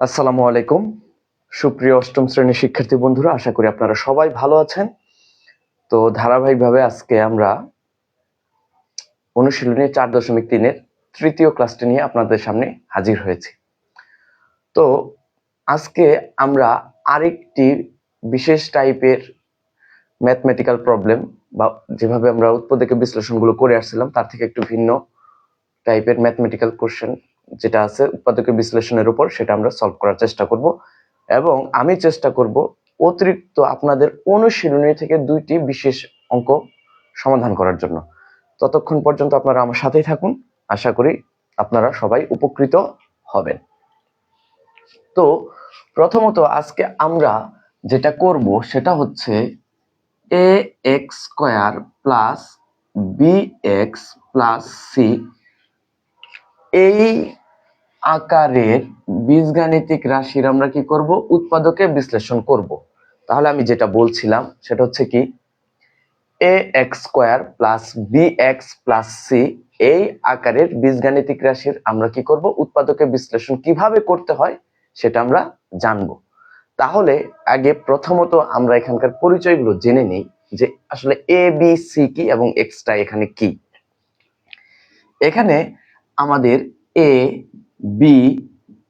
আসসালামু আলাইকুম সুপ্রিয় অষ্টম শ্রেণীর শিক্ষার্থী বন্ধুরা, আশা করি আপনারা সবাই ভালো আছেন। তো ধারাবাহিকভাবে আজকে আমরা অনুশীলনী 4.3-এর তৃতীয় ক্লাসটি নিয়ে আপনাদের সামনে হাজির হয়েছি। তো আজকে আমরা আরেকটি বিশেষ টাইপের ম্যাথমেটিক্যাল প্রবলেম বা যেভাবে আমরা উৎপাদকের বিশ্লেষণগুলো করে আসছিলাম তার থেকে একটু ভিন্ন টাইপের ম্যাথমেটিক্যাল কোশ্চেন যেটা আছে উৎপাদকের বিশ্লেষণের উপর, সেটা আমরা সলভ করার চেষ্টা করব এবং আমি চেষ্টা করব অতিরিক্ত আপনাদের অনুশীলনী থেকে 2টি বিশেষ অঙ্ক সমাধান করার জন্য। ততক্ষণ পর্যন্ত আপনারা আমার সাথেই থাকুন, আশা করি আপনারা সবাই উপকৃত হবেন। তো প্রথমত আজকে আমরা যেটা করব সেটা হচ্ছে ax² plus bx plus c এই আকারের বীজগাণিতিক রাশির আমরা কি করব, উৎপাদকে বিশ্লেষণ করব। তাহলে আমি যেটা বলছিলাম সেটা হচ্ছে কি, ax² plus bx plus c এই আকারের বীজগাণিতিক রাশির আমরা কি করব, উৎপাদকে বিশ্লেষণ কিভাবে করতে হয় সেটা আমরা জানব। তাহলে আগে প্রথমত আমরা এখানকার পরিচয়গুলো জেনে নিই যে আসলে a b c কি এবং x টা এখানে কি। এখানে আমাদের a b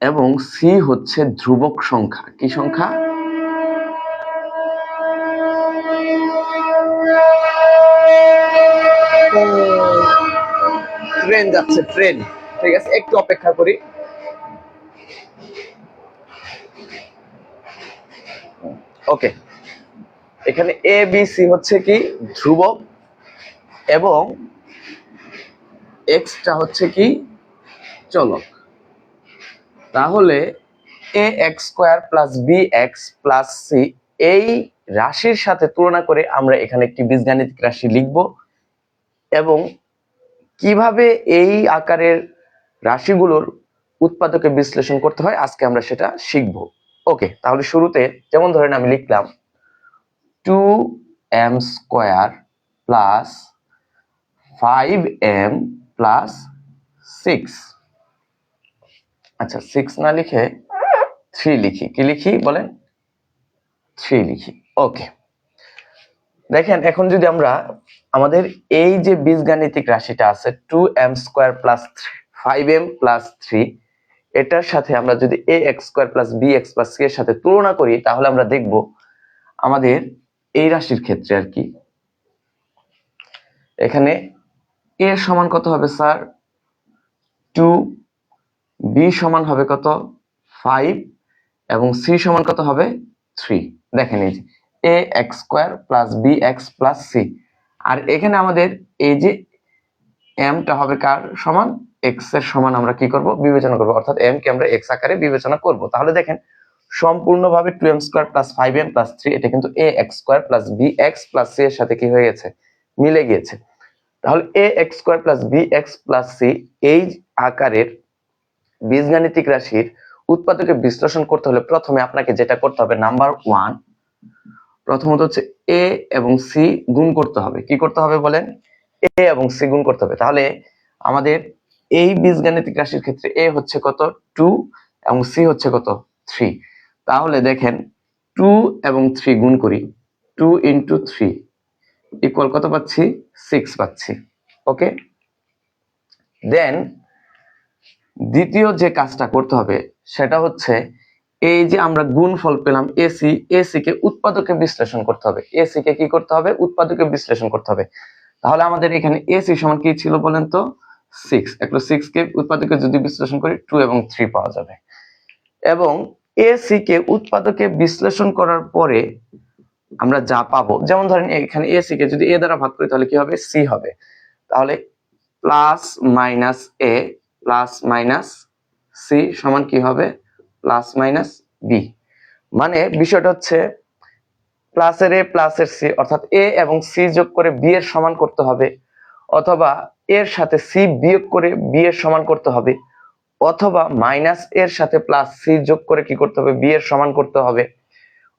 এবং c হচ্ছে ধ্রুবক সংখ্যা। কি সংখ্যা? ট্রেন যাচ্ছে, ট্রেন। ঠিক আছে, একটু অপেক্ষা করি। ওকে, এখানে a b c হচ্ছে কি ধ্রুবক এবং x টা হচ্ছে কি চলক। তাহলে ax² plus bx plus c এই রাশির সাথে তুলনা করে আমরা এখানে একটি বীজগাণিতিক রাশি লিখব এবং কিভাবে এই আকারের রাশিগুলোর উৎপাদকে বিশ্লেষণ করতে হয় আজকে আমরা সেটা শিখব। ওকে, তাহলে শুরুতে যেমন ধরেন আমি লিখলাম 2m² প্লাস 5m প্লাস 6। আচ্ছা, 6 না লিখে 3 লিখি। কি লিখি বলেন? 3 লিখি। ওকে, দেখেন এখন যদি আমরা আমাদের এই যে বীজগাণিতিক রাশিটা আছে 2m² প্লাস 5m প্লাস 3 এটার সাথে আমরা যদি ax² plus bx plus c এর সাথে তুলনা করি তাহলে আমরা দেখব আমাদের এই রাশির ক্ষেত্রে আর কি এখানে a সমান কত হবে স্যার? 2, b সমান হবে কত? 5 এবং c সমান কত হবে? 3। দেখেন এই যে ax² plus bx plus c, আর এখানে আমাদের এই যে m টা হবে কার সমান? x এর সমান আমরা কি করব? বিবেচনা করব, অর্থাৎ m কে আমরা x আকারে বিবেচনা করব। তাহলে দেখেন সম্পূর্ণভাবে 2m² প্লাস 5m প্লাস 3 এটা কিন্তু ax² plus bx plus c এর সাথে কি হয়ে গেছে? মিলে গিয়েছে। তাহলে ax² plus bx plus c এই আকারের বীজগাণিতিক রাশির উৎপাদকে বিশ্লেষণ করতে হলে প্রথমে আপনাকে যেটা করতে হবে, নাম্বার 1 প্রথমত হচ্ছে a এবং c গুণ করতে হবে। কি করতে হবে বলেন? a এবং c গুণ করতে হবে। তাহলে আমাদের এই বীজগাণিতিক রাশির ক্ষেত্রে a হচ্ছে কত? 2 এবং c হচ্ছে কত? 3। তাহলে দেখেন 2 এবং 3 গুণ করি, 2 into 3 ইকুয়াল কত পাচ্ছি? 6 পাচ্ছি। ওকে, দেন দ্বিতীয় যে কাজটা করতে হবে সেটা হচ্ছে এই যে আমরা গুণফল পেলাম এসি, এসি কে উৎপাদকে বিশ্লেষণ করতে হবে। এসি কে কি করতে হবে? উৎপাদকে বিশ্লেষণ করতে হবে। তাহলে আমাদের এখানে এসি সমান কি ছিল বলেন তো? 6। একটু 6 কে উৎপাদকে যদি বিশ্লেষণ করি 2 এবং 3 পাওয়া যাবে। এবং এসি কে উৎপাদকে বিশ্লেষণ করার পরে আমরা যা পাবো, যেমন ধরেন এখানে এসি কে যদি এ দ্বারা ভাগ করি তাহলে কি হবে? সি হবে। তাহলে plus minus A plus minus C সমান কি হবে? Plus minus B. মানে বিষয়টা হচ্ছে প্লাসের এ প্লাসের সি, অর্থাৎ এ এবং সি যোগ করে বি এর সমান করতে হবে, অথবা এর সাথে সি বিয়োগ করে বি এর সমান করতে হবে, অথবা মাইনাস এর সাথে প্লাস সি যোগ করে কি করতে হবে? বি এর সমান করতে হবে,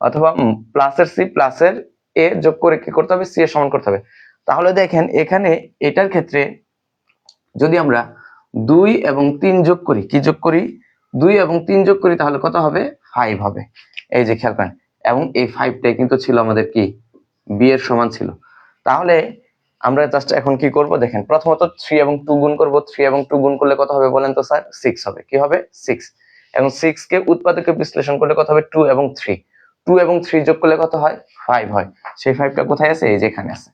অথবা প্লাসের সি প্লাসের এ যোগ করে কি করতে হবে? সি এর সমান করতে হবে। তাহলে দেখেন এখানে এটার ক্ষেত্রে যদি আমরা 2 এবং 3 যোগ করি, কি যোগ করি 2 এবং 3 যোগ করি, তাহলে কত হবে 5 হবে। এই যে খেয়াল করেন, এবং এই 5টাই কিন্তু ছিল আমাদের কি b এর সমান ছিল। তাহলে আমরা জাস্ট এখন কি করব দেখেন, প্রথমত 3 এবং 2 গুণ করব, 3 এবং 2 গুণ করলে কত হবে বলেন তো স্যার 6 হবে। কি হবে 6, এবং 6 কে উৎপাদকে বিশ্লেষণ করলে কত হবে 2 এবং 3, 2 এবং 3 যোগ করলে কত হয় 5 হয়। সেই 5টা কোথায় আছে, এই যে এখানে আছে,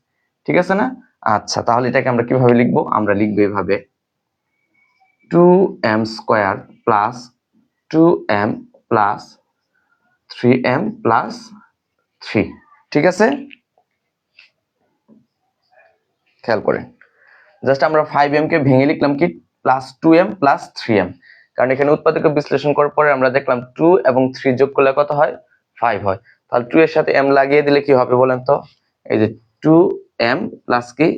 ঠিক আছে না? আচ্ছা, তাহলে এটাকে আমরা কিভাবে লিখবো, আমরা লিখবো এভাবে 2m square plus 2m plus 3m plus 3, ঠিক আছে? খেয়াল করেন, জাস্ট আমরা 5m কে ভেঙে লিখলাম কি প্লাস 2m প্লাস 3m, কারণ এখানে উৎপাদকে বিশ্লেষণ করার পরে আমরা দেখলাম 2 এবং 3 যোগ করলে কত হয় 5 হয়। তাহলে 2 এর সাথে m লাগিয়ে দিলে কি হবে বলেন তো, এই যে 2m প্লাস কি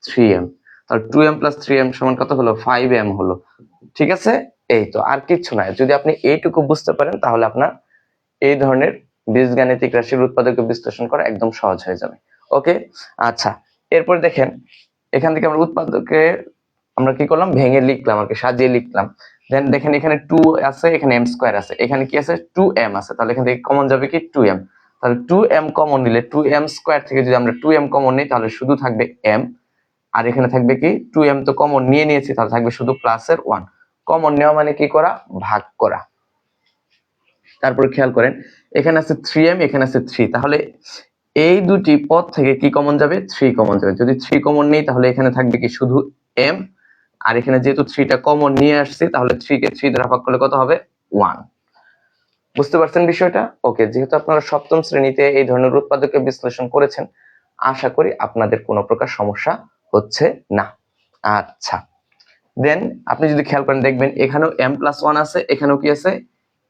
3m, তাহলে 2m প্লাস 3m সমান কত হলো 5m হলো, ঠিক আছে? এই তো, আর কিচ্ছু নাই। যদি আপনি এইটুকু বুঝতে পারেন তাহলে আপনার এই ধরনের বীজগাণিতিক রাশির উৎপাদকে বিশ্লেষণ করা একদম সহজ হয়ে যাবে। ওকে, আচ্ছা, এরপর দেখেন এখান থেকে আমরা উৎপাদকে আমরা কি করলাম ভেঙে লিখলাম আর কি, সাজিয়ে লিখলাম। দেন দেখেন এখানে 2 আছে, এখানে m স্কয়ার আছে, এখানে কি আছে 2m আছে, তাহলে এখান থেকে কমন যাবে কি 2m, তাহলে 2m কমন নিলে 2m স্কয়ার থেকে যদি আমরা 2m কমন নিই তাহলে শুধু থাকবে m, আর এখানে থাকবে কি 2m তো কমন নিয়ে নিয়েছি, তাহলে থাকবে শুধু প্লাসের 1। কমন নেওয়া মানে কি করা, ভাগ করা। তারপরে খেয়াল করেন এখানে আছে 3m, এখানে আছে 3, তাহলে এই দুটি পদ থেকে কি কমন যাবে 3 কমন যাবে। যদি 3 কমন নেই তাহলে এখানে থাকবে কি শুধু m, আর এখানে যেহেতু 3টা কমন নিয়ে আসছি তাহলে 3 কে 3 দ্বারা ভাগ করলে কত হবে 1। বুঝতে পারছেন বিষয়টা? ওকে, যেহেতু আপনারা সপ্তম শ্রেণীতে এই ধরনের উৎপাদকে বিশ্লেষণ করেছেন, আশা করি আপনাদের কোনো প্রকার সমস্যা হচ্ছে না। আচ্ছা, দেন আপনি যদি খেয়াল করেন দেখবেন এখানেও m+1 আছে, এখানেও কি আছে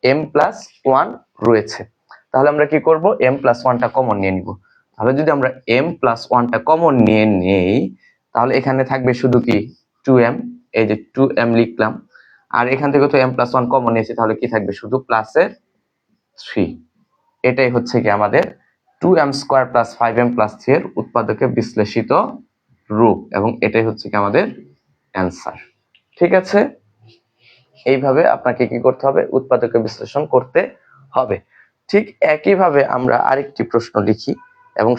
m+1 রয়েছে। তাহলে আমরা কি করব m+1টা কমন নিয়ে নিব। তাহলে যদি আমরা m+1টা কমন নিয়ে নেই তাহলে এখানে থাকবে শুধু কি 2m, এই যে 2m লিখলাম, আর এখান থেকে তো m+1 কমন নিয়েছি, তাহলে কি থাকবে শুধু প্লাসের 3। এটাই হচ্ছে কি আমাদের 2m square plus 5m plus 3 এর উৎপাদকে বিশ্লেষিত রূপ, এবং এটাই হচ্ছে কি আমাদের অ্যান্সার। ঠিক আছে, এইভাবে আপনাকে কি করতে হবে উৎপাদকে বিশ্লেষণ করতে হবে। ঠিক একইভাবে আমরা আরেকটি প্রশ্ন লিখি এবং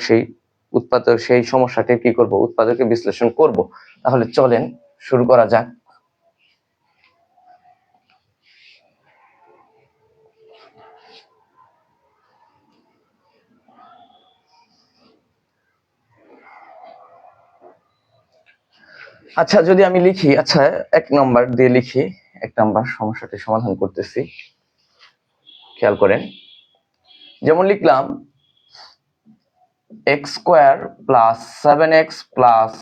সেই সমস্যাটি কি করব উৎপাদকে বিশ্লেষণ করব। তাহলে চলেন শুরু করা যাক। আচ্ছা, যদি আমি লিখি, আচ্ছা 1 নম্বর দিয়ে লিখি, 1 নম্বর সমস্যাটি সমাধান করতেছি। খেয়াল করেন, যেমন লিখলাম x square plus 7x plus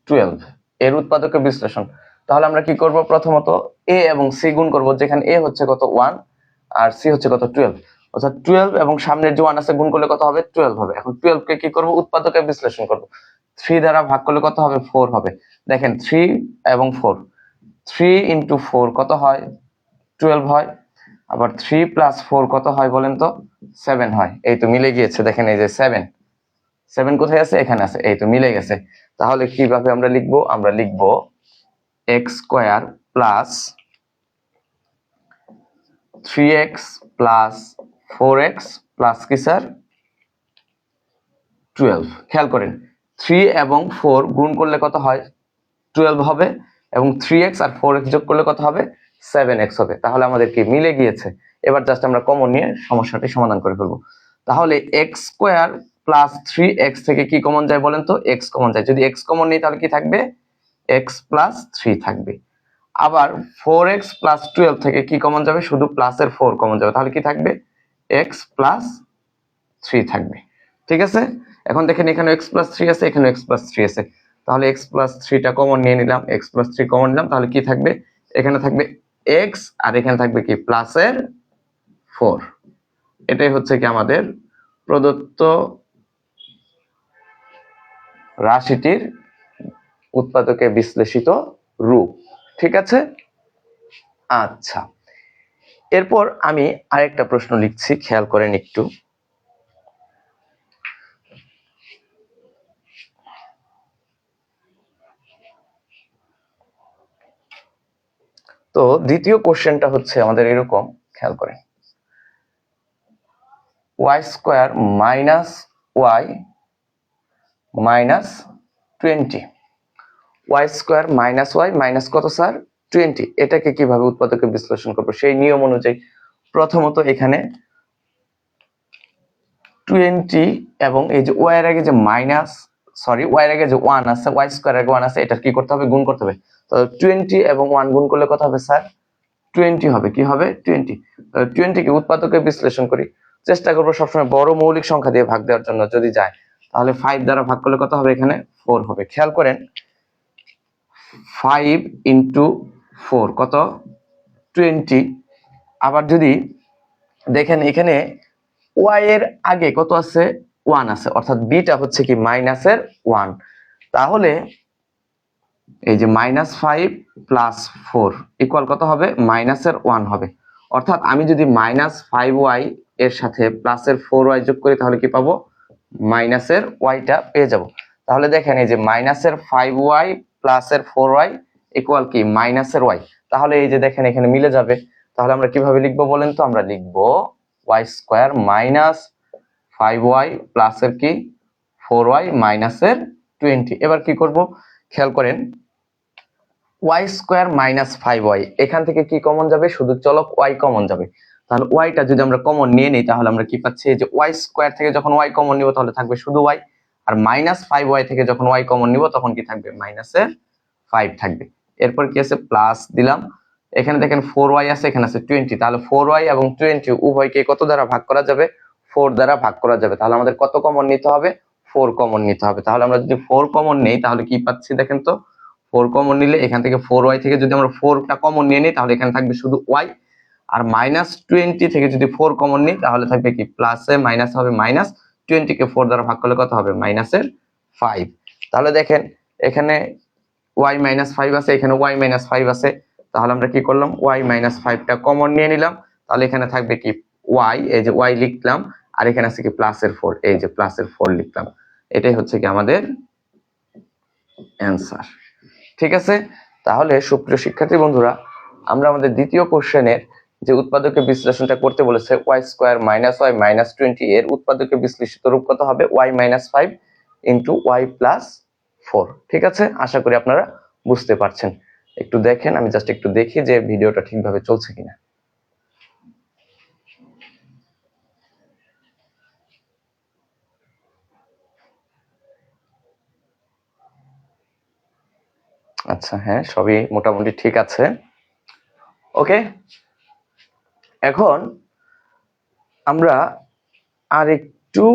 12 এর উৎপাদকে বিশ্লেষণ। তাহলে আমরা কি করব, প্রথমত a এবং c গুণ করব, যেখানে a হচ্ছে কত 1 আর c হচ্ছে কত 12, অর্থাৎ 12 এবং সামনের যে 1 আছে গুণ করলে কত হবে 12 হবে। এখন 12 কে কি করব উৎপাদকে বিশ্লেষণ করব, 3 দ্বারা ভাগ করলে কত হবে 4 হবে। দেখেন 3 এবং 4, 3 into 4 কত হয় 12 হয়, আবার 3 plus 4 কত হয় বলেন তো 7 হয়। এই তো মিলে গিয়েছে, দেখেন এই যে 7 কোথায় আছে এখানে আছে, এই তো মিলে গেছে। তাহলে কিভাবে আমরা লিখব, আমরা লিখব x square plus 3x plus 4x plus কি স্যার 12। খেয়াল করেন 3 এবং 4 গুণ করলে কত হয় 12 হবে, এবং 3x আর 4x যোগ করলে কত হবে 7x হবে। তাহলে আমাদের কি মিলে গিয়েছে। এবার জাস্ট আমরা কমন নিয়ে সমস্যাটি সমাধান করে ফেলবো। তাহলে x স্কয়ার প্লাস 3x থেকে কি কমন যায় বলেন তো, x কমন যায়। যদি x কমন নিই তাহলে কি থাকবে x প্লাস 3 থাকবে। আবার 4x প্লাস 12 থেকে কি কমন যাবে, শুধু প্লাসের 4 কমন যাবে, তাহলে কি থাকবে x প্লাস 3 থাকবে। ঠিক আছে, এখন দেখেন এখানে x প্লাস 3 আছে, এখানে x প্লাস 3 আছে, তাহলে x প্লাস 3টা কমন নিয়ে নিলাম, x প্লাস 3 কমন নিলাম, তাহলে কি থাকবে এখানে থাকবে x আর এখানে থাকবে কি প্লাসের 4। এটাই হচ্ছে কি আমাদের প্রদত্ত রাশিটির উৎপাদকে বিশ্লেষিত রূপ। ঠিক আছে, আচ্ছা, এরপর আমি আরেকটা প্রশ্ন লিখছি, খেয়াল করেন একটু। তো দ্বিতীয় কোশ্চেনটা হচ্ছে আমাদের এরকম, খেয়াল করেন, Y square minus Y minus 20, Y square minus Y minus কত স্যার 20, এটাকে কিভাবে উৎপাদকে বিশ্লেষণ করবো সেই নিয়ম অনুযায়ী প্রথমত এখানে 20 এবং এই যে ওয়াই এর আগে যে মাইনাস, সরি ওয়াই এর আগে যে 1 আছে, ওয়াই স্কোয়ার এর আগে 1 আছে, এটা কি করতে হবে, গুণ করতে হবে। তো 20 এবং 1 গুণ করলে কত হবে স্যার 20 হবে, কি হবে 20। 20 কে উৎপাদকে বিশ্লেষণ করি, চেষ্টা করবো সবসময় বড় মৌলিক সংখ্যা দিয়ে ভাগ দেওয়ার জন্য, যদি যায় তাহলে 5 দ্বারা ভাগ করলে কত হবে, এখানে 4 হবে। খেয়াল করেন 5 ইন্টু 4 কত 20। আবার যদি দেখেন এখানে ওয়াই এর আগে কত আছে 1 আছে, অর্থাৎ বিটা হচ্ছে কি মাইনাসের 1, তাহলে এই যে -5 প্লাস 4 ইকুয়াল কত হবে মাইনাসের 1 হবে। অর্থাৎ আমি যদি -5y এর সাথে প্লাসের 4y যোগ করি তাহলে কি পাবো, মাইনাসের ওয়াইটা পেয়ে যাব। তাহলে দেখেন এই যে মাইনাসের 5y প্লাসের 4y ইকুয়াল কি মাইনাসের y, তাহলে এই যে দেখেন এখানে মিলে যাবে। তাহলে আমরা কিভাবে লিখবো বলেন তো, আমরা লিখবো y স্কয়ার মাইনাস 5y প্লাসের কি 4y মাইনাসের 20। এবার কি করব, খেয়াল করেন y স্কয়ার মাইনাস 5y, এখান থেকে কি কমন যাবে, শুধু চলক y কমন যাবে। তাহলে yটা যদি আমরা কমন নিয়ে নিই তাহলে আমরা কি পাচ্ছি, যে y স্কয়ার থেকে যখন y কমন নিব তাহলে থাকবে শুধু y, আর মাইনাস 5y থেকে যখন y কমন নিব তখন কি থাকবে, মাইনাসের 5 থাকবে। এরপর কি আছে, প্লাস দিলাম, এখানে দেখেন 4y আছে, এখানে আছে 20, তাহলে 4y এবং 20 উভয়কে কত দ্বারা ভাগ করা যাবে, 4 দ্বারা ভাগ করা যাবে। তাহলে আমাদের কত কমন নিতে হবে, 4 কমন নিতে হবে। তাহলে আমরা যদি 4 কমন নেই তাহলে কি পাচ্ছি দেখেন তো, 4 কমন নিলে এখান থেকে 4y থেকে যদি আমরা 4টা কমন নিয়ে নিই তাহলে এখানে থাকবে শুধু y, আর -20 থেকে যদি 4 কমন নিই তাহলে থাকবে কি প্লাসে মাইনাস হবে, -20 কে 4 দ্বারা ভাগ করলে কত হবে, মাইনাসের 5। তাহলে দেখেন এখানে y -5 আছে, এখানে y -5 আছে, তাহলে আমরা কি করলাম y -5টা কমন নিয়ে নিলাম, তাহলে এখানে থাকবে কি y, এই যে y লিখলাম, আর এখানে আছে কি প্লাসের 4, এই যে প্লাসের 4 লিখলাম। এটাই হচ্ছে কি আমাদের অ্যান্সার। ঠিক আছে, তাহলে সুপ্রিয় শিক্ষার্থী বন্ধুরা, আমরা আমাদের দ্বিতীয় কোশ্চেনের যে উৎপাদকে বিশ্লেষণটা করতে বলেছে y square minus y minus 20, এর উৎপাদকে বিশ্লেষিত রূপ কত হবে, y -5 ইন্টু y প্লাস 4। ঠিক আছে, আশা করি আপনারা বুঝতে পারছেন। একটু দেখেন, আমি জাস্ট একটু দেখি যে ভিডিওটা ঠিকভাবে চলছে কিনা। আচ্ছা হ্যাঁ, সবই মোটামুটি ঠিক আছে। ওকে, এখন আমরা আর একটু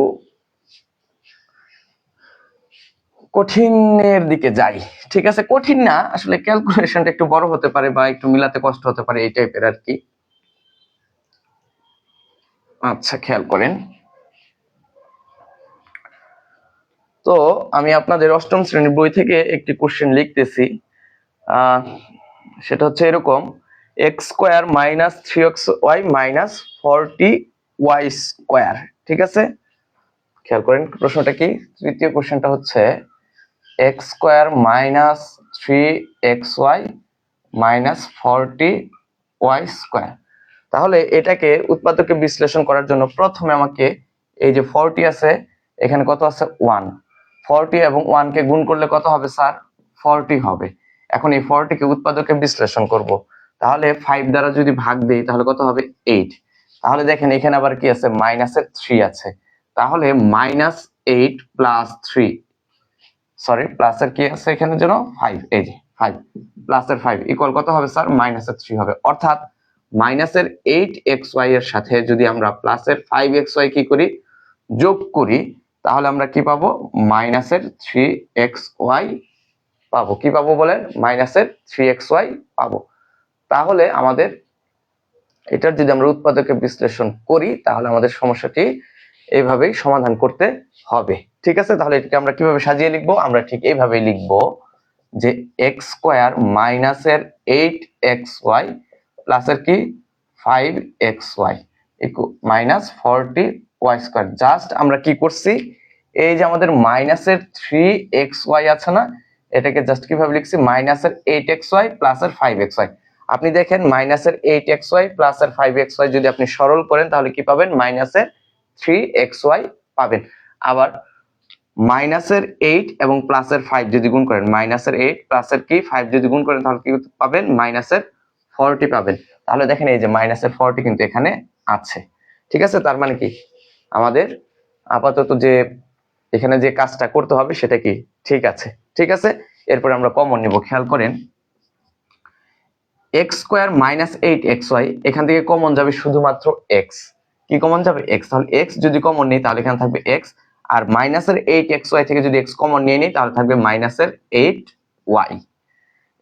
কঠিনের দিকে যাই। ঠিক আছে, কঠিন না আসলে, ক্যালকুলেশনটা একটু বড় হতে পারে বা একটু মিলাতে কষ্ট হতে পারে, এই টাইপের আর কি। আচ্ছা খেয়াল করেন, তো আমি আপনাদের অষ্টম শ্রেণীর বই থেকে একটি কোশ্চেন লিখতেছি। সেটা হচ্ছে এরকম, x square minus 3xy minus 40y square. ঠিক আছে, খেয়াল করেন প্রশ্নটা কি, তৃতীয় কোশ্চেনটা হচ্ছে x square minus 3xy minus 40y square. তাহলে এটাকে উৎপাদকে বিশ্লেষণ করার জন্য প্রথমে আমাকে এই যে 40 আছে, এখানে কত আছে 1, 40 এবং 1 কে গুণ করলে কত হবে স্যার 40 হবে। এখন এই 40 কে উৎপাদকে বিশ্লেষণ করব, তাহলে 5 দ্বারা যদি ভাগ দেই তাহলে কত হবে 8। তাহলে দেখেন এখানে আবার কি আছে, মাইনাসের 3 আছে, তাহলে -8 প্লাস 3, সরি প্লাসের কি আছে এখানে যেন 5, এই যে 5 প্লাসের 5 ইকুয়াল কত হবে স্যার মাইনাসের 3 হবে। অর্থাৎ মাইনাসের 8xy এর সাথে যদি আমরা প্লাসের 5xy কি করি, যোগ করি, তাহলে আমরা কি পাবো, মাইনাসের 3xy পাবো। কি পাবো বলেন, মাইনাসের 3xy পাবো। তাহলে আমাদের এটার যদি আমরা উৎপাদকে বিশ্লেষণ করি তাহলে আমাদের সমস্যাটি এইভাবেই সমাধান করতে হবে। ঠিক আছে, তাহলে এটাকে আমরা কিভাবে সাজিয়ে লিখবো, আমরা ঠিক এইভাবেই লিখবো যে এক্স স্কোয়ার মাইনাসের 8xy প্লাসের কি 5xy minus 40y square. Just আমরা কি করছি, এই যে আমাদের মাইনাসের 3xy আছে না, এটাকে জাস্ট কিভাবে লিখছি, মাইনাসের 8xy প্লাসের 5xy। আপনি দেখেন মাইনাসের 8xy প্লাসের 5xy যদি আপনি সরল করেন তাহলে কি পাবেন? মাইনাসের 3xy পাবেন। আবার মাইনাসের 8 এবং প্লাসের 5 যদি গুণ করেন, মাইনাসের 8 প্লাসের কি 5 যদি গুণ করেন তাহলে কি পাবেন? মাইনাসের 40 পাবেন। তাহলে দেখেন এই যে মাইনাসের 40 কিন্তু এখানে আছে। ঠিক আছে, তার মানে কি আমাদের আপাতত যে এখানে যে কাজটা করতে হবে সেটা কি ঠিক আছে। ঠিক আছে, এরপরে আমরা কমন নিব। খেয়াল করেন x স্কয়ার মাইনাস 8xy এখান থেকে কমন যাবে শুধুমাত্র x। কি কমন যাবে? x। তাহলে x যদি কমন নেই তাহলে এখানে থাকবে x, আর মাইনাসের 8xy থেকে যদি x কমন নিয়ে নিই তাহলে থাকবে মাইনাসের 8y।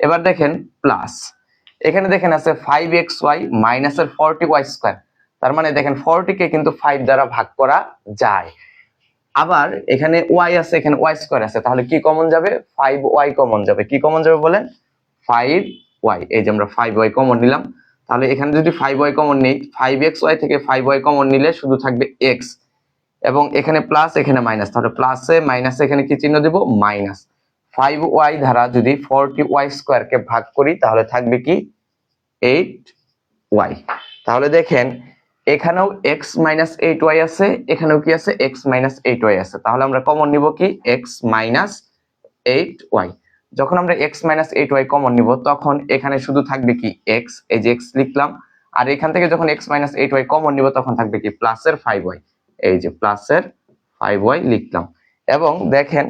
এবার দেখেন প্লাস, এখানে দেখেন আছে 5xy মাইনাসের 40y স্কয়ার, তার মানে দেখেন 40 কে কিন্তু 5 দ্বারা ভাগ করা যায়। আবার এখানে y আছে, এখানে y স্কয়ার আছে, তাহলে কি কমন যাবে? 5y কমন যাবে। কি কমন যাবে বলেন? 5y। এই যে আমরা 5y কমন নিলাম, তাহলে এখানে যদি 5y কমন নেই, 5xy থেকে 5y কমন নিলে শুধু থাকবে x, এবং এখানে প্লাস এখানে মাইনাস, তাহলে প্লাসে মাইনাসে এখানে কি চিহ্ন দেব? মাইনাস। 5y দ্বারা যদি 40y স্কয়ার কে ভাগ করি তাহলে থাকবে কি? 8y। তাহলে দেখেন এখানেও x মাইনাস 8y আছে, এখানেও কি আছে? x মাইনাস 8y আছে। তাহলে আমরা কমন নিব কি? x minus 8y। যখন আমরা x মাইনাস 8y কমন নিব তখন এখানে শুধু থাকবে কি? x। এই যে x লিখলাম, আর এখান থেকে যখন x মাইনাস 8y কমন নিব তখন থাকবে কি? প্লাসের 5y। এই যে প্লাসের 5y লিখলাম। এবং দেখেন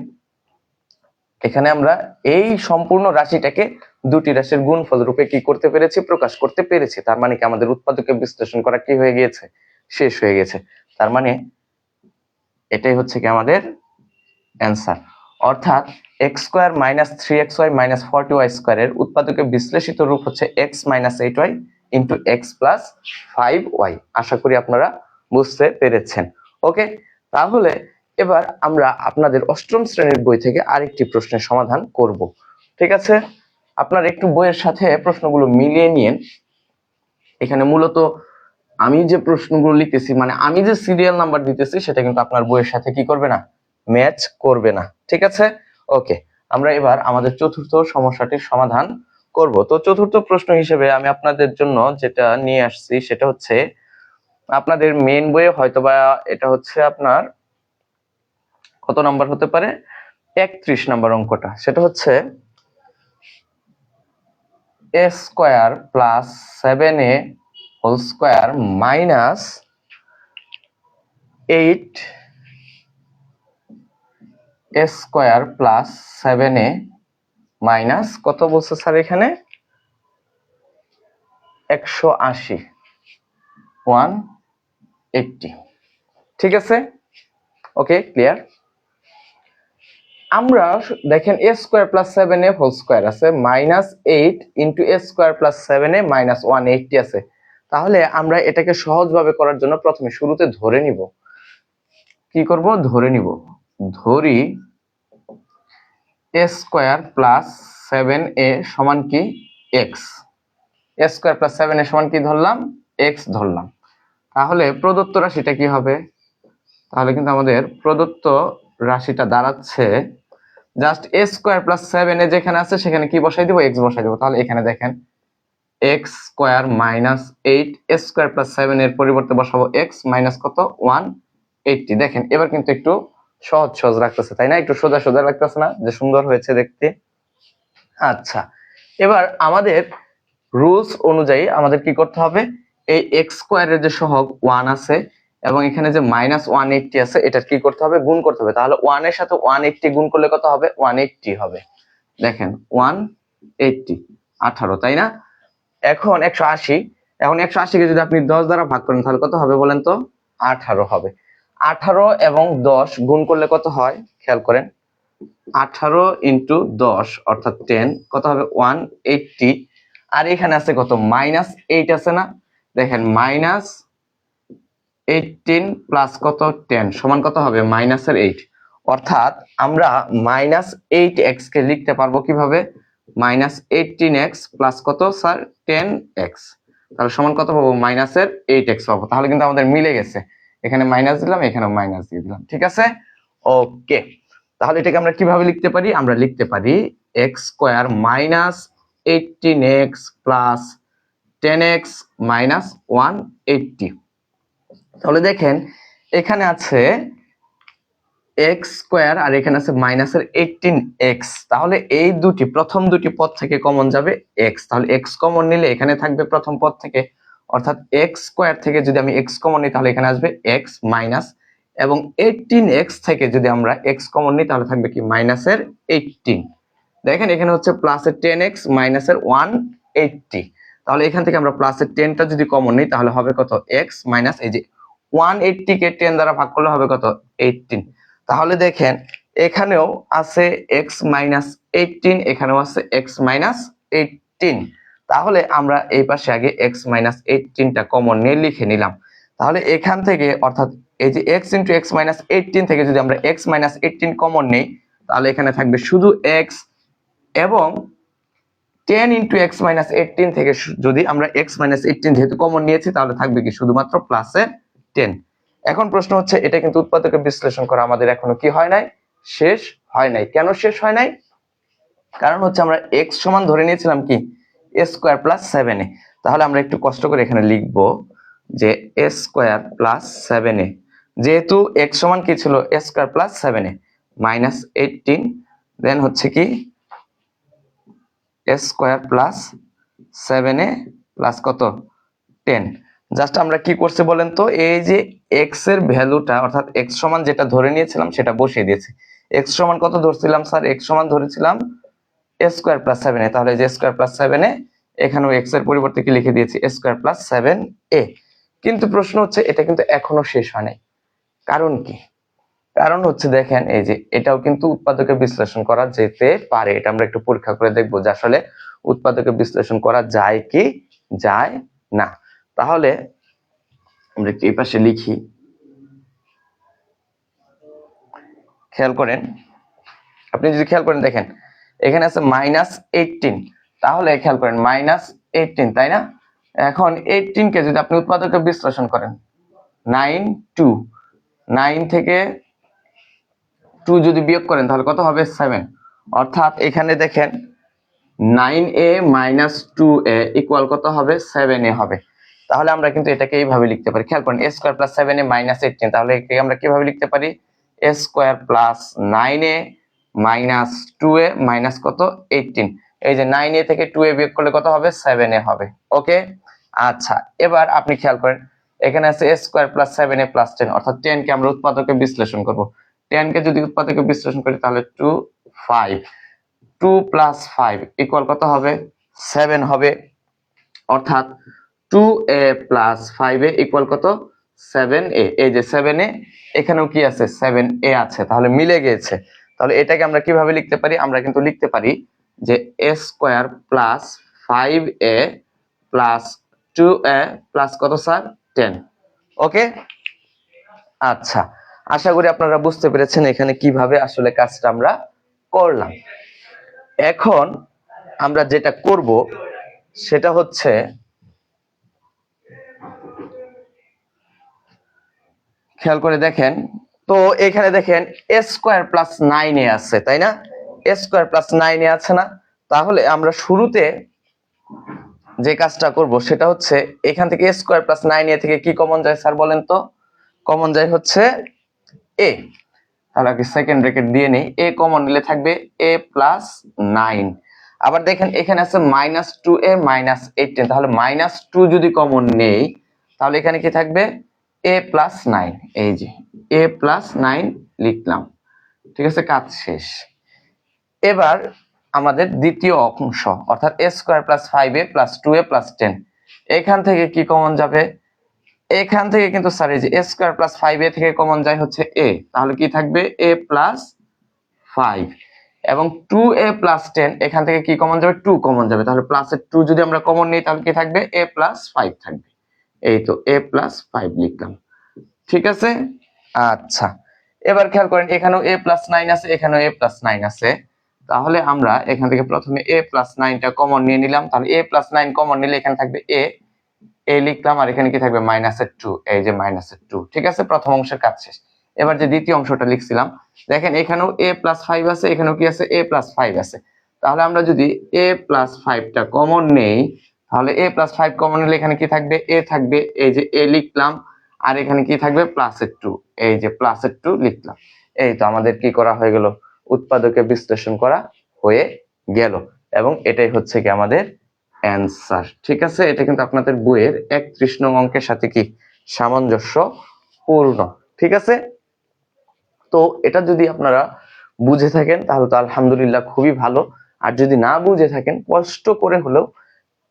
এখানে আমরা এই সম্পূর্ণ রাশিটাকে দুটি রাশির গুণফল রূপে কি করতে পেরেছি? প্রকাশ করতে পেরেছি। তার মানে কি আমাদের উৎপাদকে বিশ্লেষণ করা কি হয়ে গিয়েছে? শেষ হয়ে গেছে। তার মানে এটাই হচ্ছে কি আমাদের অ্যান্সার। অর্থাৎ x square minus 3xy minus 40y স্কয়ারের উৎপাদকে বিশ্লেষিত রূপ হচ্ছে x minus 8y into x plus 5y। আশা করি আপনারা বুঝতে পেরেছেন। ওকে, তাহলে এবার আমরা আপনাদের অষ্টম শ্রেণীর বই থেকে আরেকটি প্রশ্নের সমাধান করব। ঠিক আছে, আপনারা একটু বইয়ের সাথে প্রশ্নগুলো মিলিয়ে নিন। এখানে মূলত আমি যে প্রশ্নগুলো লিখতেছি, মানে আমি যে সিরিয়াল নাম্বার দিতেছি সেটা কিন্তু আপনার বইয়ের সাথে কি করবে না? ম্যাচ করবে না। ঠিক আছে, ওকে। আমরা এবার আমাদের চতুর্থ সমস্যাটির সমাধান করব। তো চতুর্থ প্রশ্ন হিসেবে আমি আপনাদের জন্য যেটা নিয়ে আসছি সেটা হচ্ছে আপনাদের মেইন বইয়ে হয়তোবা এটা হচ্ছে আপনার কত নাম্বার হতে পারে? 31 নাম্বার অঙ্কটা। সেটা হচ্ছে a square plus 7a whole square minus 8 a square plus 7a minus কত বলছে স্যার এখানে? 180 180। ঠিক আছে, ওকে, ক্লিয়ার। আমরা দেখেন a square plus 7a whole square আছে, minus 8 into a square plus 7a minus 180 আছে। তাহলে আমরা এটাকে সহজভাবে করার জন্য প্রথমে শুরুতে ধরে নিব। কি করব? ধরে নিব। ধরি a স্কয়ার প্লাস 7a সমান কি? x। a square plus 7a সমান কি ধরলাম? x ধরলাম। তাহলে প্রদত্ত রাশিটা কি হবে? তাহলে কিন্তু আমাদের প্রদত্ত রাশিটা দাঁড়াচ্ছে just a square plus 7a যেখানে আছে সেখানে কি বসাই দিব? x বসাই দেব। তাহলে এখানে দেখেন x square minus 8 a square plus 7 এর পরিবর্তে বসাবো x মাইনাস কত? 180। দেখেন এবার কিন্তু একটু সহজ সহজ লাগতেছে, তাই না? একটু সোজা সোজা লাগতেছে না? যে সুন্দর হয়েছে দেখতে। আচ্ছা, এবার আমাদের রুলস অনুযায়ী আমাদের কি করতে হবে? এই x স্কয়ারের যে সহগ 1 আছে এবং এখানে যে মাইনাস 180 আছে এটার কি করতে হবে? গুণ করতে হবে। তাহলে 1 এর সাথে 180 গুণ করলে কত হবে? 180 হবে। দেখেন 180 18, তাই না? এখন 180, এখন 180 কে যদি আপনি 10 দ্বারা ভাগ করেন তাহলে কত হবে বলেন তো? 18 হবে। 18 এবং 10 গুণ করলে কত হয়? খেয়াল করেন, 18 ইন্টু 10 অর্থাৎ 10 কত হবে? 180। আর এখানে আছে কত? মাইনাস 8 আছে না? দেখেন মাইনাস 18 প্লাস কত? 10 সমান কত হবে? মাইনাসের 8। অর্থাৎ আমরা মাইনাস 8x কে লিখতে পারবো কিভাবে? মাইনাস 18x প্লাস কত স্যার? 10x। তাহলে সমান কত পাবো? মাইনাসের 8x পাবো। তাহলে কিন্তু আমাদের মিলে গেছে, এখানে মাইনাস দিলাম, এখানেও মাইনাস দিয়ে দিলাম। ঠিক আছে, ওকে। তাহলে এটাকে আমরা কিভাবে লিখতে পারি? আমরা লিখতে পারি x square minus 18x plus 10x minus 180। তাহলে দেখেন এখানে আছে x স্কয়ার আর এখানে আছে মাইনাসের 18x। তাহলে এই প্রথম দুটি পদ থেকে কমন যাবে x। তাহলে x কমন নিলে এখানে থাকবে প্রথম পদ থেকে, অর্থাৎ x স্কয়ার থেকে যদি আমি x কমন নিই তাহলে এখানে আসবে x মাইনাস, এবং 18x থেকে যদি আমরা x কমন নিই তাহলে থাকবে কি মাইনাসের 18। দেখেন এখানে হচ্ছে প্লাসের 10x মাইনাসের 180। তাহলে এখান থেকে আমরা প্লাসের 10টা যদি কমন নিই তাহলে হবে কত x মাইনাস, এই যে 180 কে 10 দ্বারা ভাগ করলে হবে কত 18। তাহলে দেখেন এখানেও আছে x মাইনাস 18, এখানেও আছে x মাইনাস 18। তাহলে আমরা এই পাশে আগে x মাইনাস 18টা কমন নিয়ে লিখে নিলাম। তাহলে এখান থেকে অর্থাৎ এই যে x ইন্টু x মাইনাস 18 থেকে যদি আমরা x মাইনাস 18 কমন নিই তাহলে এখানে থাকবে শুধু x, এবং 10 ইন্টু x মাইনাস 18 থেকে যদি আমরা x মাইনাস 18 যেহেতু কমন নিয়েছি তাহলে থাকবে কি শুধুমাত্র প্লাসের 10। এখন প্রশ্ন হচ্ছে এটা কিন্তু উৎপাদকের বিশ্লেষণ করা আমাদের এখনো কি হয় নাই, শেষ হয় নাই। কেন শেষ হয় নাই? কারণ হচ্ছে আমরা x সমান ধরে নিয়েছিলাম কি a স্কয়ার প্লাস 7a। তাহলে আমরা একটু কষ্ট করে এখানে লিখব যে a স্কয়ার প্লাস 7a, যেহেতু x সমান কি ছিল a square plus 7a minus 18, দেন হচ্ছে কি a square plus 7a plus কত 10। জাস্ট আমরা কি করছি বলেন তো, এই যে x এর ভ্যালুটা অর্থাৎ x সমান যেটা ধরে নিয়েছিলাম সেটা বসিয়ে দিয়েছি। x সমান কত ধরছিলাম স্যার? x সমান ধরেছিলাম a স্কয়ার প্লাস 7a। তাহলে যে স্কয়ার প্লাস 7a এখানেও x এর পরিবর্তে কি লিখে দিয়েছি a স্কয়ার প্লাস 7a। কিন্তু প্রশ্ন হচ্ছে এটা কিন্তু এখনো শেষ হয় নাই। কারণ কি? কারণ হচ্ছে দেখেন এই যে এটাও কিন্তু উৎপাদকের বিশ্লেষণ করা যেতে পারে। এটা আমরা একটু পরীক্ষা করে দেখবো যে আসলে উৎপাদকের বিশ্লেষণ করা যায় কি যায় না। তাহলে আমরা একটু এই পাশে লিখি, খেয়াল করেন, আপনি যদি খেয়াল করেন দেখেন এখানে আছে মাইনাস 18, তাহলে খেয়াল করেন মাইনাস 18 তাই না? এখন 18 কে যদি আপনি উৎপাদকের বিশ্লেষণ করেন 9 থেকে 2 যদি বিয়োগ করেন তাহলে কত হবে 7। অর্থাৎ এখানে দেখেন 9a মাইনাস 2a ইকুয়াল কত হবে 7a হবে। তাহলে আমরা কিন্তু এটাকে এইভাবে লিখতে পারি, খেয়াল করেন a square plus 7a minus 18। তাহলে এটাকে আমরা কিভাবে লিখতে পারি? a square plus 9a minus 2a minus কত 18। এই যে 9a থেকে 2a বিয়োগ করলে কত হবে 7a হবে। ওকে, আচ্ছা এবার আপনি খেয়াল করেন এখানে আছে a square plus 7a plus 10, অর্থাৎ 10 কে আমরা উৎপাদকে বিশ্লেষণ করব। 10 কে যদি উৎপাদকে বিশ্লেষণ করি তাহলে 2 প্লাস 5 ইকুয়াল কত হবে 7 হবে। অর্থাৎ 2a প্লাস 5a ইকুয়াল কত 7a। এই যে 7a এখানেও কি আছে 7a আছে, তাহলে মিলে গিয়েছে। তাহলে এটাকে আমরা কিভাবে লিখতে পারি? আমরা কিন্তু লিখতে পারি যে a square plus 5a plus 2a plus কত স্যার 10। ওকে, আচ্ছা আশা করি আপনারা বুঝতে পেরেছেন এখানে কিভাবে আসলে কাজটা আমরা করলাম। এখন আমরা যেটা করব সেটা হচ্ছে খেয়াল করে দেখেন, তো এখানে দেখেন a স্কয়ার প্লাস 9a আছে তাই না? a স্কয়ার প্লাস 9a আছে না? তাহলে আমরা শুরুতে যে কাজটা করব সেটা হচ্ছে এখান থেকে a স্কয়ার প্লাস 9a থেকে কি কমন যায় স্যার বলেন তো? কমন যায় হচ্ছে a। তাহলে আগে সেকেন্ড ব্র্যাকেট দিয়ে নেই, a কমন নিলে থাকবে a প্লাস 9। আবার দেখেন এখানে আছে মাইনাস 2a মাইনাস 18, তাহলে মাইনাস 2 যদি কমন নেই তাহলে এখানে কি থাকবে a প্লাস 9। এই যে a প্লাস 9 লিখলাম, ঠিক আছে, কাজ শেষ। এবার আমাদের দ্বিতীয় অংশ অর্থাৎ a square plus 5a plus 2a plus 10, এখান থেকে কি কমন যাবে? এখান থেকে কিন্তু স্যার এই যে a স্কয়ার প্লাস 5a থেকে কমন যায় হচ্ছে a, তাহলে কি থাকবে a প্লাস 5, এবং 2a প্লাস 10 এখান থেকে কি কমন যাবে 2 কমন যাবে, তাহলে প্লাসের 2 যদি আমরা কমন নিই তাহলে কি থাকবে a প্লাস 5 থাকবে। এই তো a প্লাস 5 লিখলাম, ঠিক আছে। আচ্ছা এবার খেয়াল করেন এখানেও a প্লাস 9 আছে, এখানেও a প্লাস 9 আছে, তাহলে আমরা এখান থেকে প্রথমে a প্লাস 9টা কমন নিয়ে নিলাম। তাহলে a প্লাস 9 কমন নিলে এখানে থাকবে a লিখলাম, আর এখানে কি থাকবে মাইনাসের 2, এই যে মাইনাসের 2, ঠিক আছে। প্রথম অংশের কাজ শেষ। এবার যে দ্বিতীয় অংশটা লিখছিলাম দেখেন এখানেও a প্লাস 5 আছে, এখানেও কি আছে a প্লাস 5 আছে। তাহলে আমরা যদি a প্লাস 5টা কমন নেই তাহলে a + 5 কমন নিলে এখানে কি থাকবে, a থাকবে, এই যে a লিখলাম, আর এখানে কি থাকবে +2, এই যে +2 লিখলাম। এই তো আমাদের কি করা হয়ে গেল, উৎপাদকে বিশ্লেষণ করা হয়ে গেল, এবং এটাই হচ্ছে কি আমাদের অ্যান্সার। ঠিক আছে, এটা কিন্তু আপনাদের বইয়ের 31 নং অঙ্কের সাথে কি সামঞ্জস্যপূর্ণ। ঠিক আছে, তো এটা যদি আপনারা বুঝে থাকেন তাহলে তো আলহামদুলিল্লাহ খুবই ভালো, আর যদি না বুঝে থাকেন কষ্ট করে হলেও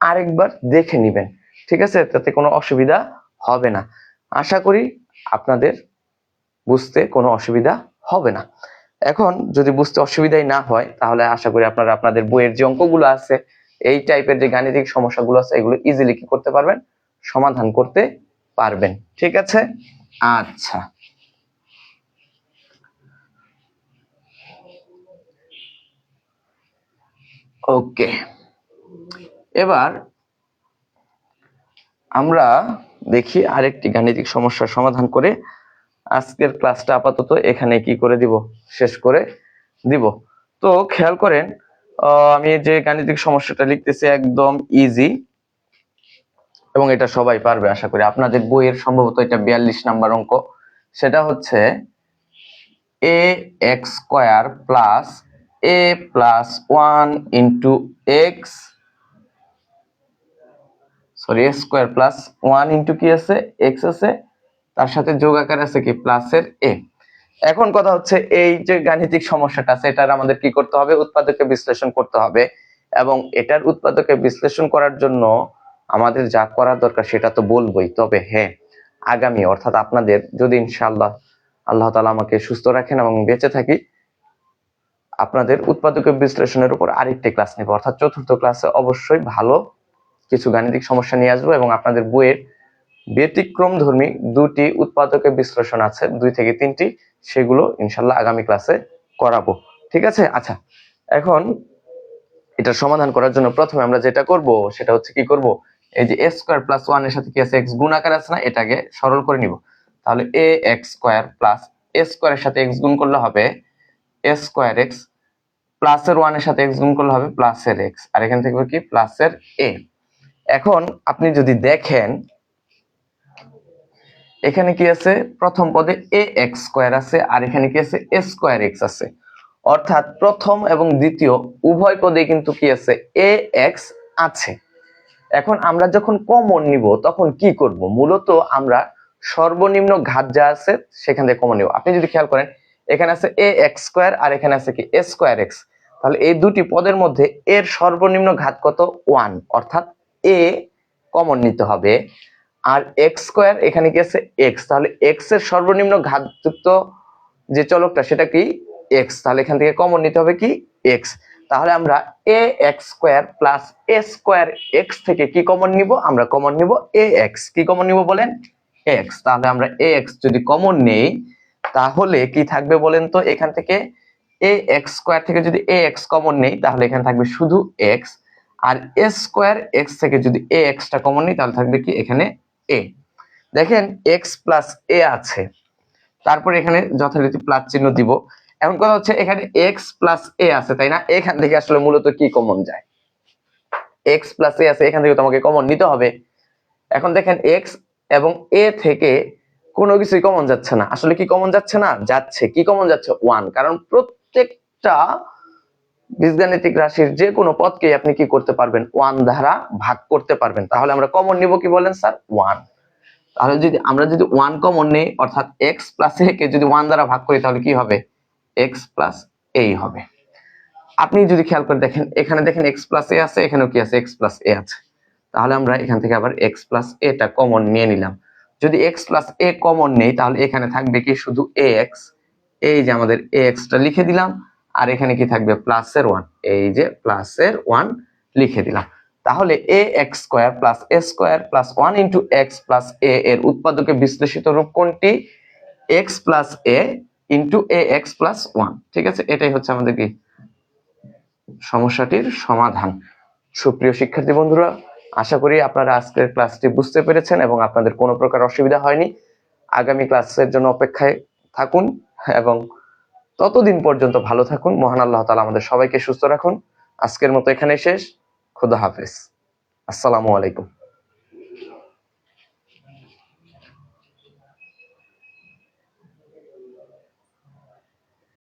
আরেকবার দেখে নেবেন। ঠিক আছে, তাতে কোনো অসুবিধা হবে না। আশা করি আপনাদের বুঝতে কোনো অসুবিধা হবে না। এখন যদি বুঝতে অসুবিধাই না হয় তাহলে আশা করি আপনারা আপনাদের বইয়ের যে অঙ্কগুলো আছে, এই টাইপের যে গাণিতিক সমস্যাগুলো আছে, এগুলো ইজিলি কি করতে পারবেন, সমাধান করতে পারবেন। ঠিক আছে, আচ্ছা, ওকে, এবার আমরা দেখি আরেকটি গাণিতিক সমস্যার সমাধান করে আজকের ক্লাসটা আপাতত এখানে কি করে দিব, শেষ করে দিব। তো খেয়াল করেন, আমি যে গাণিতিক সমস্যাটা লিখতেছি একদম ইজি, এবং এটা সবাই পারবে আশা করি। আপনাদের বইয়ের সম্ভবত এটা 42 নাম্বার অঙ্ক। সেটা হচ্ছে ax² plus a plus 1 into x, sorry a square plus 1 into কি আছে, এক্স আছে, তার সাথে যোগ আকার আছে কি প্লাসের a। এখন কথা হচ্ছে এই যে গাণিতিক সমস্যাটা আছে, এটার আমাদের কি করতে হবে, উৎপাদকে বিশ্লেষণ করতে হবে, এবং এটার উৎপাদকে বিশ্লেষণ করার জন্য আমাদের যা করা দরকার সেটা তো বলবোই। তবে হ্যাঁ, আগামী অর্থাৎ আপনাদের যদি ইনশাআল্লাহ আল্লাহ তাআলা আমাকে সুস্থ রাখেন এবং বেঁচে থাকি, আপনাদের উৎপাদকে বিশ্লেষণের উপর আরেকটি ক্লাস নেব, অর্থাৎ চতুর্থ ক্লাসে অবশ্যই ভালো কিছু গাণিতিক সমস্যা নিয়ে আসবো, এবং আপনাদের বইয়ের ব্যতিক্রমধর্মী দুটি উৎপাদকে বিশ্লেষণ আছে, 2 থেকে 3টি, সেগুলো ইনশাল্লাহ আগামী ক্লাসে করাবো। ঠিক আছে, আচ্ছা, এখন এটা সমাধান করার জন্য প্রথমে আমরা যেটা করব সেটা হচ্ছে কি করব, এই যে a² প্লাস 1 এর সাথে কি আছে, x গুণ আকার আছে না, এটাকে সরল করে নিব। তাহলে ax² প্লাস a² এর সাথে x গুণ করলে হবে a²x, প্লাসের 1 এর সাথে x গুণ করলে হবে প্লাসের x, আর এখান থেকে কি প্লাসের a। এখন আপনি যদি দেখেন এখানে কি আছে, প্রথম পদে ax² আছে, আর এখানে কি আছে a²x আছে, অর্থাৎ প্রথম এবং দ্বিতীয় উভয় পদে কিন্তু কি আছে ax আছে। এখন আমরা যখন কমন নিব তখন কি করব, মূলত আমরা সর্বনিম্ন ঘাত যা আছে সেখান থেকে কমন নিব। আপনি যদি খেয়াল করেন এখানে আছে ax² আর এখানে আছে কি a²x, তাহলে এই দুটি পদের মধ্যে এর সর্বনিম্ন ঘাত কত 1, অর্থাৎ a কমন নিতে হবে, আর x² এখানে কি আছে x, তাহলে x এর সর্বনিম্ন ঘাতযুক্ত যে চলকটা সেটা কি x, তাহলে এখান থেকে কমন নিতে হবে কি x। তাহলে আমরা ax² প্লাস a²x থেকে কি কমন নিব, আমরা কমন নিব ax। কি কমন নিব বলেন, x। তাহলে আমরা ax যদি কমন নেই তাহলে কি থাকবে বলেন তো, এখান থেকে ax² থেকে যদি ax কমন নেই তাহলে এখানে থাকবে শুধু x, আর a²x থেকে যদি ax টা কমন নেই তাহলে থাকবে কি এখানে a। দেখেন x প্লাস a আছে, তারপর এখানে যথারীতি প্লাস চিহ্ন দিব। এখন কথা হচ্ছে এখানে x প্লাস a আছে, তাই না, এখান থেকে আসলে মূলত কি কমন যায়, x প্লাস a আছে, এখান থেকে তোমাকে কমন নিতে হবে। এখন দেখেন x এবং a থেকে কোনো কিছুই কমন যাচ্ছে না, আসলে কি কমন যাচ্ছে না, যাচ্ছে কি কমন যাচ্ছে 1, কারণ প্রত্যেকটা বীজগাণিতিক রাশির যে কোনো পদকে আপনি কি করতে পারবেন 1 দ্বারা ভাগ করতে পারবেন। তাহলে আমরা কমন নিব কি বলেন স্যার 1। তাহলে যদি আমরা যদি 1 কমন নেই, অর্থাৎ x প্লাস a কে যদি 1 দ্বারা ভাগ করি তাহলে কি হবে, x প্লাস a হবে। আপনি যদি খেয়াল করে দেখেন এখানে দেখেন x প্লাস a আছে, এখানেও কি আছে x প্লাস a আছে, তাহলে আমরা এখান থেকে আবার x প্লাস a টা কমন নিয়ে নিলাম। যদি x প্লাস a কমন নেই তাহলে এখানে থাকবে কি শুধু ax, এই যে আমাদের ax টা লিখে দিলাম, আর এখানে কি থাকবে প্লাসের 1, এই যে প্লাসের 1 লিখে দিলাম। তাহলে ax² plus a² plus 1 into x plus a এর উৎপাদকে বিশ্লেষিত রূপ কোনটি, x plus a into ax plus 1। ঠিক আছে, এটাই হচ্ছে আমাদের কি সমস্যাটির সমাধান। সুপ্রিয় শিক্ষার্থী বন্ধুরা, আশা করি আপনারা আজকের ক্লাসটি বুঝতে পেরেছেন এবং আপনাদের কোনো প্রকার অসুবিধা হয়নি। আগামী ক্লাসের জন্য অপেক্ষায় থাকুন, এবং ততদিন পর্যন্ত ভালো থাকুন। মহান আল্লাহ তাআলা আমাদের সবাইকে সুস্থ রাখুন। আজকের মতো এখানেই শেষ। খোদা হাফেজ। আসসালামু আলাইকুম।